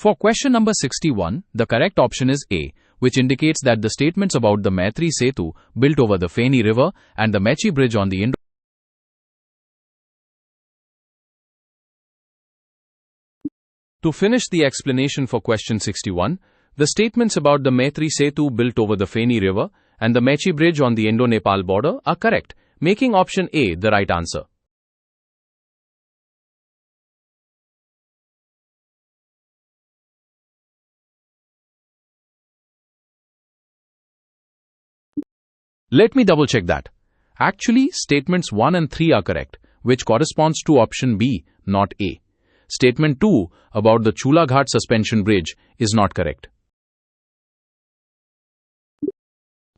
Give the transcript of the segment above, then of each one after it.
For question number 61, the correct option is A, which indicates that the statements about the Maitri Setu built over the Feni River and the Mechi Bridge on the Indo. To finish the explanation for question 61, the statements about the Maitri Setu built over the Feni River and the Mechi Bridge on the Indo-Nepal border are correct, making option A the right answer. Let me double check that. Actually, statements 1 and 3 are correct, which corresponds to option B, not A. Statement 2 about the Chula Ghat suspension bridge is not correct.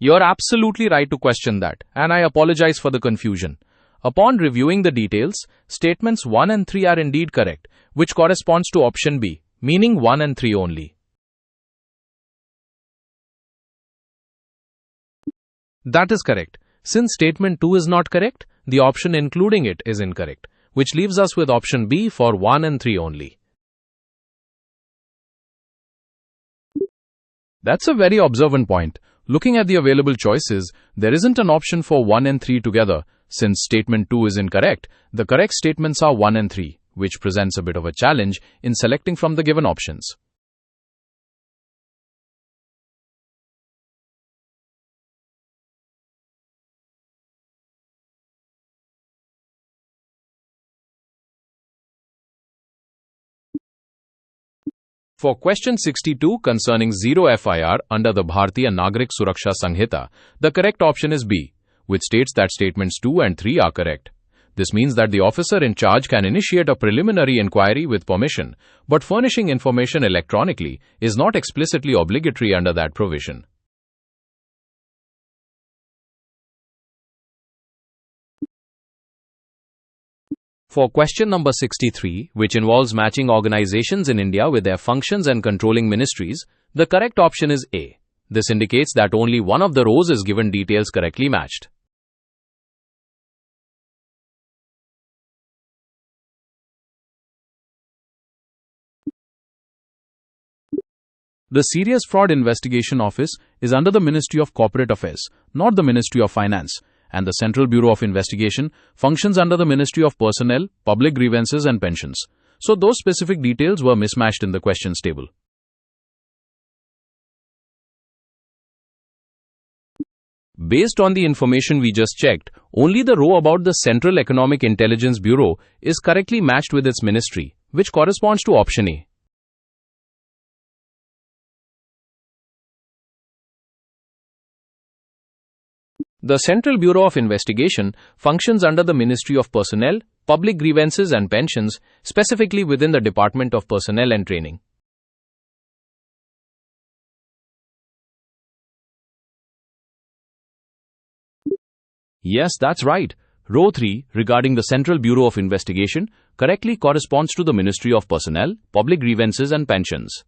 You're absolutely right to question that, and I apologize for the confusion. Upon reviewing the details, statements 1 and 3 are indeed correct, which corresponds to option B, meaning 1 and 3 only. That is correct. Since statement 2 is not correct, the option including it is incorrect, which leaves us with option B for 1 and 3 only. That's a very observant point. Looking at the available choices, there isn't an option for 1 and 3 together. Since statement 2 is incorrect, the correct statements are 1 and 3, which presents a bit of a challenge in selecting from the given options. For question 62 concerning zero FIR under the Bharatiya Nagrik Suraksha Sanhita, the correct option is B, which states that statements 2 and 3 are correct. This means that the officer in charge can initiate a preliminary inquiry with permission, but furnishing information electronically is not explicitly obligatory under that provision. For question number 63, which involves matching organizations in India with their functions and controlling ministries, the correct option is A. This indicates that only one of the rows is given details correctly matched. The Serious Fraud Investigation Office is under the Ministry of Corporate Affairs, not the Ministry of Finance, and the Central Bureau of Investigation functions under the Ministry of Personnel, Public Grievances and Pensions. So those specific details were mismatched in the questions table. Based on the information we just checked, only the row about the Central Economic Intelligence Bureau is correctly matched with its ministry, which corresponds to option A. The Central Bureau of Investigation functions under the Ministry of Personnel, Public Grievances and Pensions, specifically within the Department of Personnel and Training. Yes, that's right. Row 3, regarding the Central Bureau of Investigation, correctly corresponds to the Ministry of Personnel, Public Grievances and Pensions.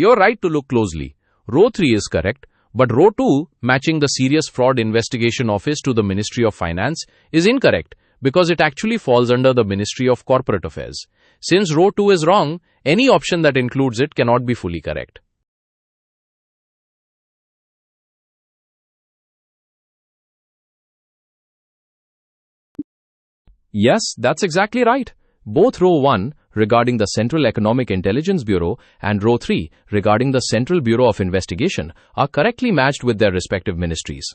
You're right to look closely. Row 3 is correct, but row 2, matching the Serious Fraud Investigation Office to the Ministry of Finance, is incorrect because it actually falls under the Ministry of Corporate Affairs. Since row 2 is wrong, any option that includes it cannot be fully correct. Yes, that's exactly right. Both row 1, regarding the Central Economic Intelligence Bureau, and row 3, regarding the Central Bureau of Investigation, are correctly matched with their respective ministries.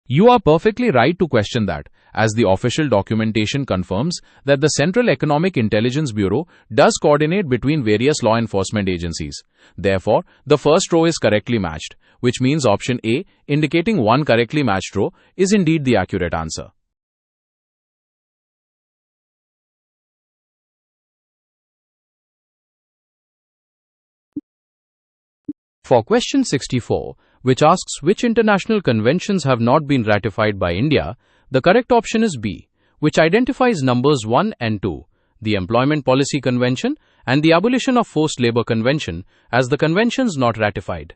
You are perfectly right to question that, as the official documentation confirms that the Central Economic Intelligence Bureau does coordinate between various law enforcement agencies. Therefore, the first row is correctly matched, which means option A, indicating one correctly matched row, is indeed the accurate answer. For question 64, which asks which international conventions have not been ratified by India, the correct option is B, which identifies numbers 1 and 2, the Employment Policy Convention and the Abolition of Forced Labour Convention, as the conventions not ratified.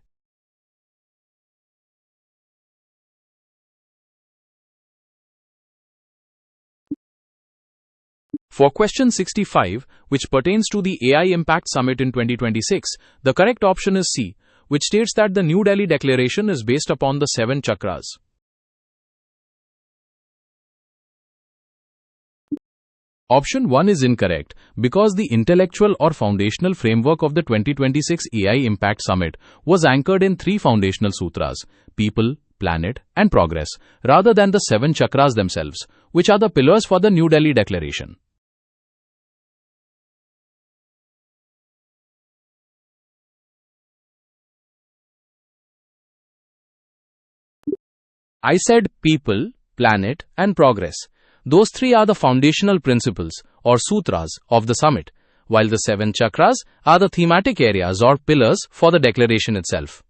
For question 65, which pertains to the AI Impact Summit in 2026, the correct option is C, which states that the New Delhi Declaration is based upon the 7 chakras. Option 1 is incorrect because the intellectual or foundational framework of the 2026 AI Impact Summit was anchored in 3 foundational sutras: people, planet, and progress, rather than the 7 chakras themselves, which are the pillars for the New Delhi Declaration. I said people, planet, and progress. Those 3 are the foundational principles or sutras of the summit, while the 7 chakras are the thematic areas or pillars for the declaration itself.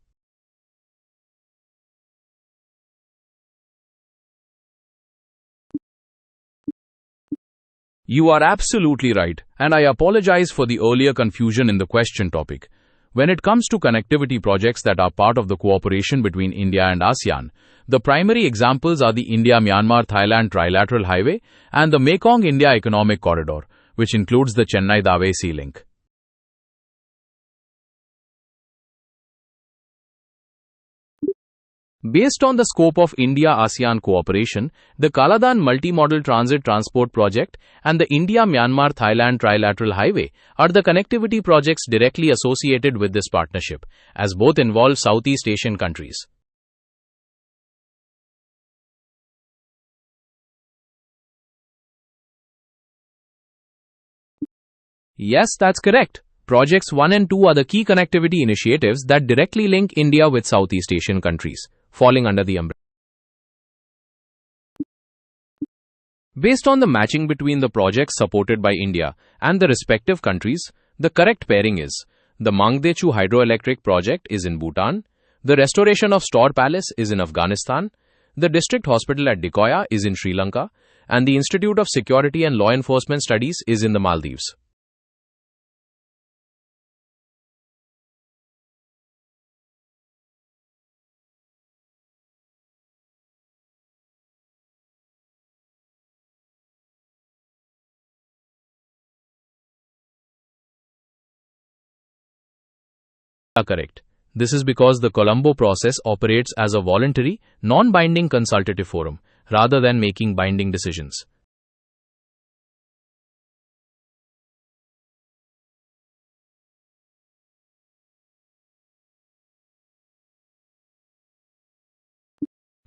You are absolutely right, and I apologize for the earlier confusion in the question topic. When it comes to connectivity projects that are part of the cooperation between India and ASEAN, the primary examples are the India-Myanmar-Thailand Trilateral Highway and the Mekong-India Economic Corridor, which includes the Chennai-Dave Sea Link. Based on the scope of India-ASEAN cooperation, the Kaladan Multimodal Transit Transport Project and the India-Myanmar-Thailand Trilateral Highway are the connectivity projects directly associated with this partnership, as both involve Southeast Asian countries. Yes, that's correct. Projects 1 and 2 are the key connectivity initiatives that directly link India with Southeast Asian countries, falling under the umbrella. Based on the matching between the projects supported by India and the respective countries, the correct pairing is: the Mangdechu Hydroelectric Project is in Bhutan, the restoration of Store Palace is in Afghanistan, the District Hospital at Dikoya is in Sri Lanka, and the Institute of Security and Law Enforcement Studies is in the Maldives. Are correct. This is because the Colombo process operates as a voluntary, non-binding consultative forum, rather than making binding decisions.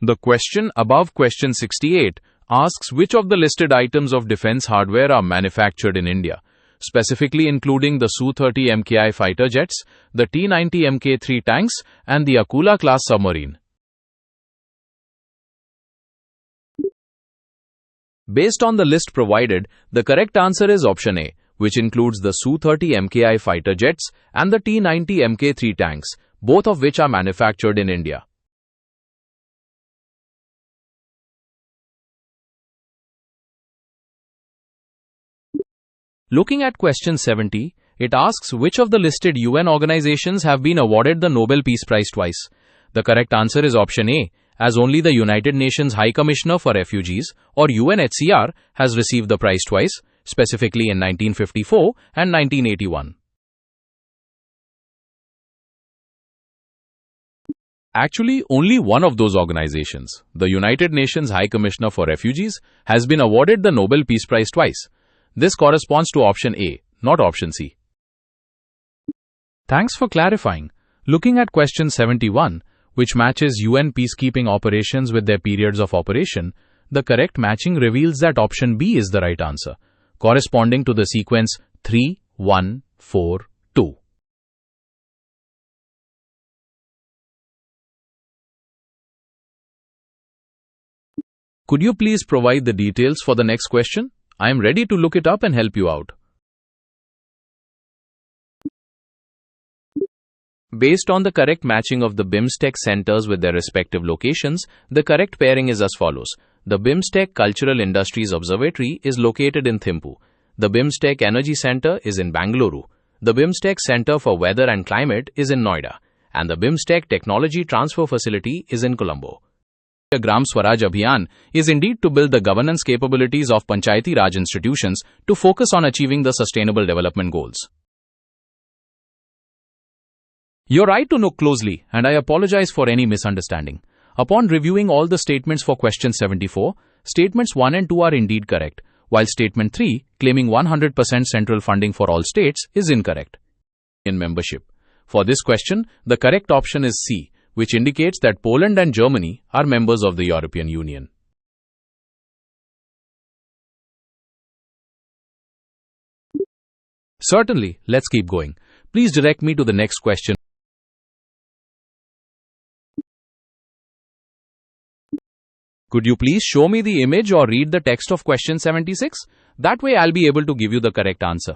The question above, question 68, asks which of the listed items of defense hardware are manufactured in India, specifically including the Su-30 MKI fighter jets, the T-90 Mk3 tanks, and the Akula-class submarine. Based on the list provided, the correct answer is option A, which includes the Su-30 MKI fighter jets and the T-90 Mk3 tanks, both of which are manufactured in India. Looking at question 70, it asks which of the listed UN organizations have been awarded the Nobel Peace Prize twice. The correct answer is option A, as only the United Nations High Commissioner for Refugees, or UNHCR, has received the prize twice, specifically in 1954 and 1981. Actually, only one of those organizations, the United Nations High Commissioner for Refugees, has been awarded the Nobel Peace Prize twice. This corresponds to option A, not option C. Thanks for clarifying. Looking at question 71, which matches UN peacekeeping operations with their periods of operation, the correct matching reveals that option B is the right answer, corresponding to the sequence 3, 1, 4, 2. Could you please provide the details for the next question? I am ready to look it up and help you out. Based on the correct matching of the BIMSTEC centers with their respective locations, the correct pairing is as follows. The BIMSTEC Cultural Industries Observatory is located in Thimpu. The BIMSTEC Energy Center is in Bangalore. The BIMSTEC Center for Weather and Climate is in Noida. And the BIMSTEC Technology Transfer Facility is in Colombo. Gram Swaraj Abhiyan is indeed to build the governance capabilities of Panchayati Raj institutions to focus on achieving the sustainable development goals. You're right to look closely, and I apologize for any misunderstanding. Upon reviewing all the statements for question 74, statements 1 and 2 are indeed correct, while statement 3, claiming 100% central funding for all states, is incorrect. In membership. For this question, the correct option is C, which indicates that Poland and Germany are members of the European Union. Certainly, let's keep going. Please direct me to the next question. Could you please show me the image or read the text of question 76? That way I'll be able to give you the correct answer.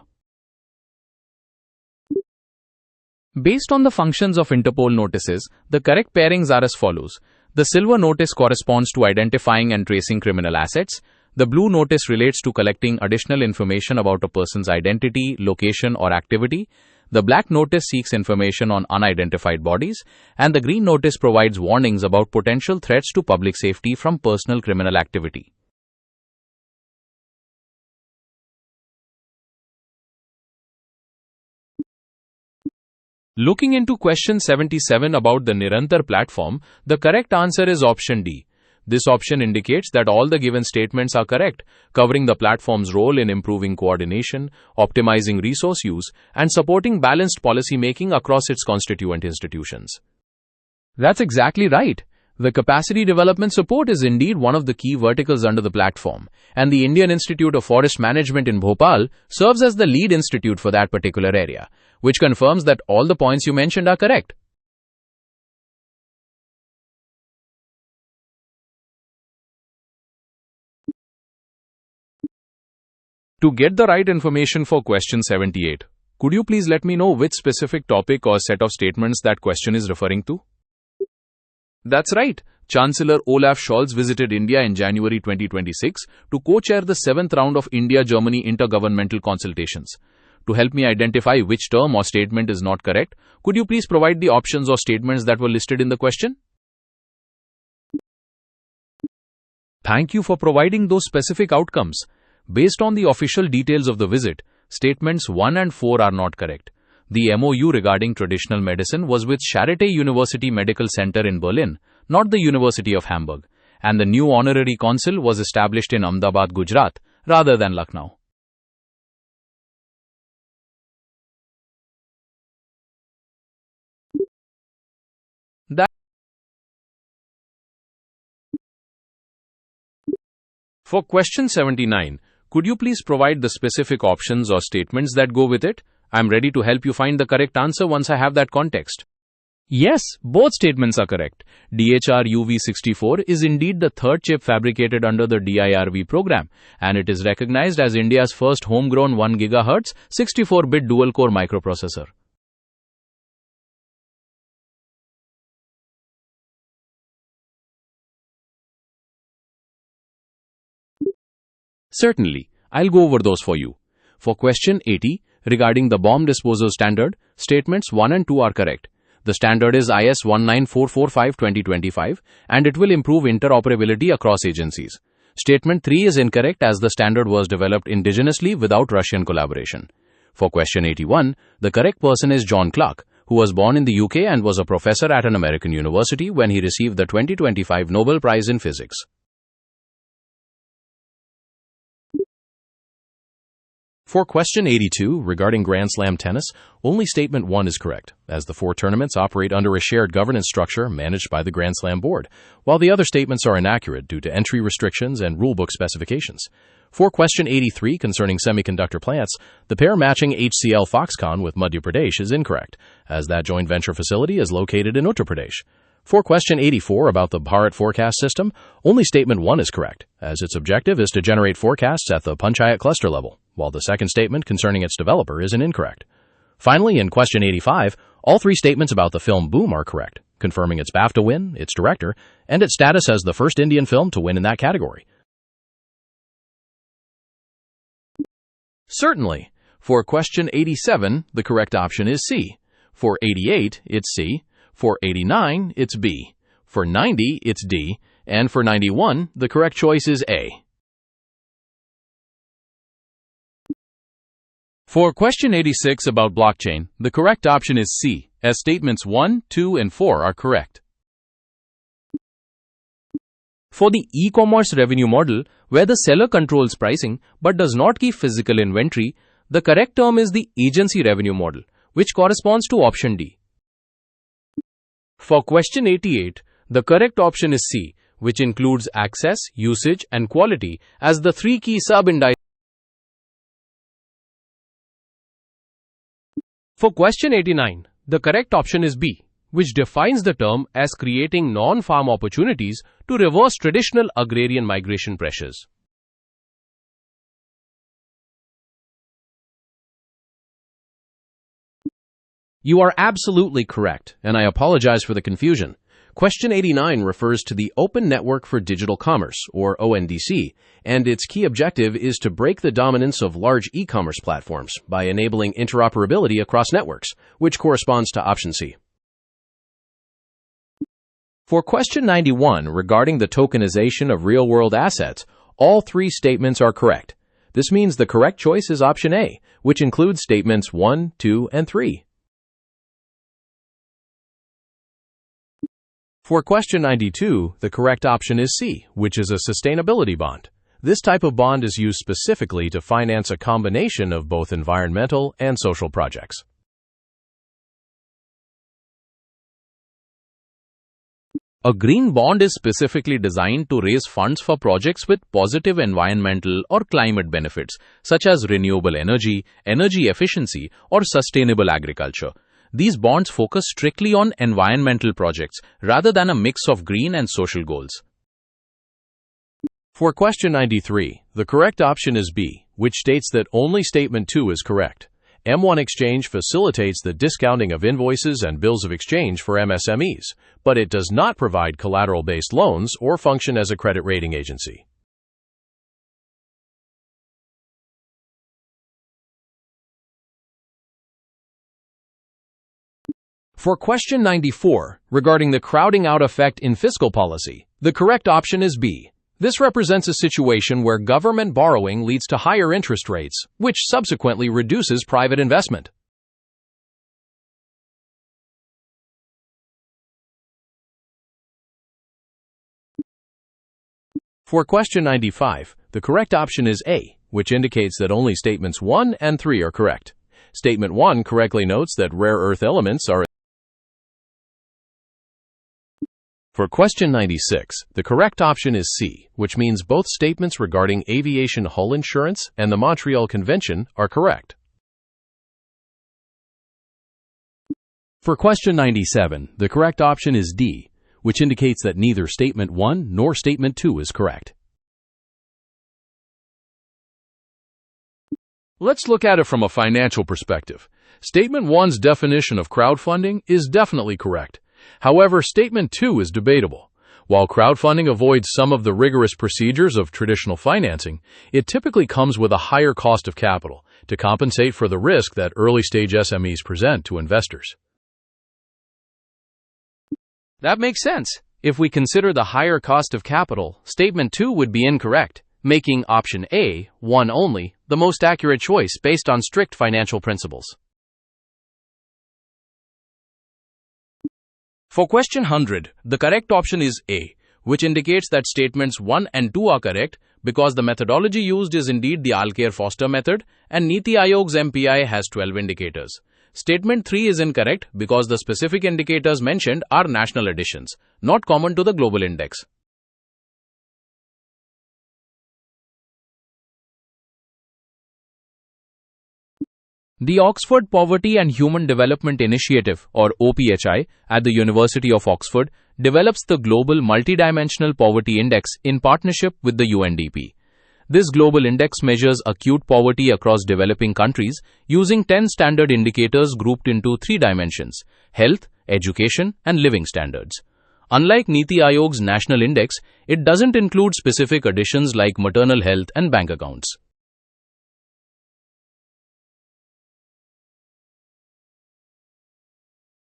Based on the functions of Interpol notices, the correct pairings are as follows. The silver notice corresponds to identifying and tracing criminal assets. The blue notice relates to collecting additional information about a person's identity, location, or activity. The black notice seeks information on unidentified bodies, and the green notice provides warnings about potential threats to public safety from personal criminal activity. Looking into question 77 about the Nirantar platform, the correct answer is option D. This option indicates that all the given statements are correct, covering the platform's role in improving coordination, optimizing resource use, and supporting balanced policy making across its constituent institutions. That's exactly right. The capacity development support is indeed one of the key verticals under the platform, and the Indian Institute of Forest Management in Bhopal serves as the lead institute for that particular area, which confirms that all the points you mentioned are correct. To get the right information for question 78, could you please let me know which specific topic or set of statements that question is referring to? That's right. Chancellor Olaf Scholz visited India in January 2026 to co-chair the 7th round of India-Germany intergovernmental consultations. To help me identify which term or statement is not correct, could you please provide the options or statements that were listed in the question? Thank you for providing those specific outcomes. Based on the official details of the visit, statements 1 and 4 are not correct. The MOU regarding traditional medicine was with Charité University Medical Center in Berlin, not the University of Hamburg, and the new honorary consul was established in Ahmedabad, Gujarat, rather than Lucknow. For question 79, could you please provide the specific options or statements that go with it? I'm ready to help you find the correct answer once I have that context. Yes, both statements are correct. DHR UV64 is indeed the third chip fabricated under the DIRV program, and it is recognized as India's first homegrown 1 GHz 64-bit dual-core microprocessor. Certainly, I'll go over those for you. For question 80, regarding the bomb disposal standard, statements 1 and 2 are correct. The standard is IS 19445-2025, and it will improve interoperability across agencies. Statement 3 is incorrect as the standard was developed indigenously without Russian collaboration. For question 81, the correct person is John Clark, who was born in the UK and was a professor at an American university when he received the 2025 Nobel Prize in Physics. For question 82, regarding Grand Slam tennis, only statement 1 is correct, as the 4 tournaments operate under a shared governance structure managed by the Grand Slam board, while the other statements are inaccurate due to entry restrictions and rulebook specifications. For question 83, concerning semiconductor plants, the pair matching HCL Foxconn with Madhya Pradesh is incorrect, as that joint venture facility is located in Uttar Pradesh. For question 84 about the Bharat forecast system, only statement 1 is correct, as its objective is to generate forecasts at the Panchayat cluster level, while the second statement concerning its developer is incorrect. Finally, in question 85, all 3 statements about the film Boom are correct, confirming its BAFTA win, its director, and its status as the first Indian film to win in that category. Certainly. For question 87, the correct option is C. For 88, it's C. For 89, it's B. For 90, it's D. And for 91, the correct choice is A. For question 86 about blockchain, the correct option is C, as statements 1, 2, and 4 are correct. For the e-commerce revenue model, where the seller controls pricing but does not keep physical inventory, the correct term is the agency revenue model, which corresponds to option D. For question 88, the correct option is C, which includes access, usage, and quality as the three key sub-indices. For question 89, the correct option is B, which defines the term as creating non-farm opportunities to reverse traditional agrarian migration pressures. You are absolutely correct, and I apologize for the confusion. Question 89 refers to the Open Network for Digital Commerce, or ONDC, and its key objective is to break the dominance of large e-commerce platforms by enabling interoperability across networks, which corresponds to option C. For question 91 regarding the tokenization of real-world assets, all three statements are correct. This means the correct choice is option A, which includes statements 1, 2, and 3. For question 92, the correct option is C, which is a sustainability bond. This type of bond is used specifically to finance a combination of both environmental and social projects. A green bond is specifically designed to raise funds for projects with positive environmental or climate benefits, such as renewable energy, energy efficiency, or sustainable agriculture. These bonds focus strictly on environmental projects rather than a mix of green and social goals. For question 93, the correct option is B, which states that only statement 2 is correct. M1 Exchange facilitates the discounting of invoices and bills of exchange for MSMEs, but it does not provide collateral-based loans or function as a credit rating agency. For question 94, regarding the crowding out effect in fiscal policy, the correct option is B. This represents a situation where government borrowing leads to higher interest rates, which subsequently reduces private investment. For question 95, the correct option is A, which indicates that only statements 1 and 3 are correct. Statement 1 correctly notes that rare earth elements are. For question 96, the correct option is C, which means both statements regarding aviation hull insurance and the Montreal Convention are correct. For question 97, the correct option is D, which indicates that neither statement 1 nor statement 2 is correct. Let's look at it from a financial perspective. Statement 1's definition of crowdfunding is definitely correct. However, statement 2 is debatable. While crowdfunding avoids some of the rigorous procedures of traditional financing, it typically comes with a higher cost of capital to compensate for the risk that early-stage SMEs present to investors. That makes sense. If we consider the higher cost of capital, statement 2 would be incorrect, making option A, 1 only, the most accurate choice based on strict financial principles. For question 100, the correct option is A, which indicates that statements 1 and 2 are correct because the methodology used is indeed the Alkire-Foster method and Niti Aayog's MPI has 12 indicators. Statement 3 is incorrect because the specific indicators mentioned are national additions, not common to the global index. The Oxford Poverty and Human Development Initiative, or OPHI, at the University of Oxford, develops the Global Multidimensional Poverty Index in partnership with the UNDP. This global index measures acute poverty across developing countries using 10 standard indicators grouped into 3 dimensions: health, education, and living standards. Unlike Niti Aayog's national index, it doesn't include specific additions like maternal health and bank accounts.